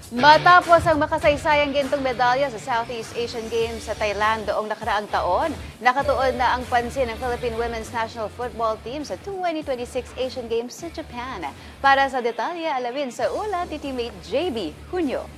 Matapos ang makasaysayang gintong medalya sa Southeast Asian Games sa Thailand noong nakaraang taon, nakatuon na ang pansin ng Philippine Women's National Football Team sa 2026 Asian Games sa Japan. Para sa detalye, alamin sa ulat ni teammate JB Junio.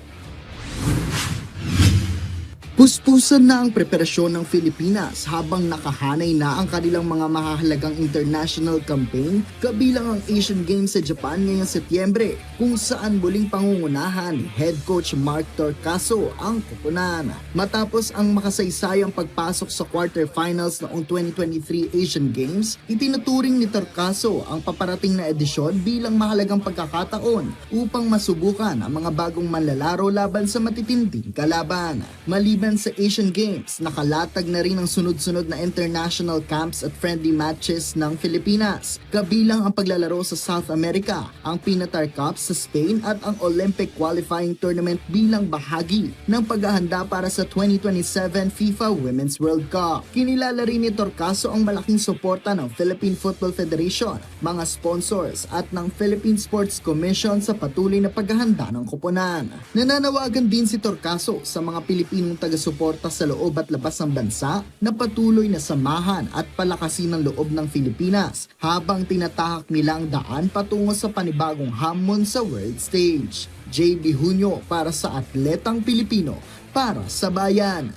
Puspusan na ang preparasyon ng Pilipinas habang nakahanay na ang kanilang mga mahahalagang international campaign kabilang ang Asian Games sa Japan ngayong Setyembre kung saan muling pangungunahan ni Head Coach Mark Torcaso ang koponan. Matapos ang makasaysayang pagpasok sa quarterfinals noong 2023 Asian Games, itinuturing ni Torcaso ang paparating na edisyon bilang mahalagang pagkakataon upang masubukan ang mga bagong manlalaro laban sa matitinding kalaban. Maliban sa Asian Games, nakalatag na rin ang sunod-sunod na international camps at friendly matches ng Pilipinas, kabilang ang paglalaro sa South America, ang Pinatar Cup sa Spain at ang Olympic Qualifying Tournament bilang bahagi ng paghahanda para sa 2027 FIFA Women's World Cup. Kinilala rin ni Torcaso ang malaking suporta ng Philippine Football Federation, mga sponsors at ng Philippine Sports Commission sa patuloy na paghahanda ng koponan. Nananawagan din si Torcaso sa mga Pilipinong taga-suporta sa loob at labas ng bansa na patuloy na samahan at palakasin ang loob ng Pilipinas habang tinatahak nila ang daan patungo sa panibagong hamon sa world stage. JB Junio para sa Atletang Pilipino, para sa Bayan.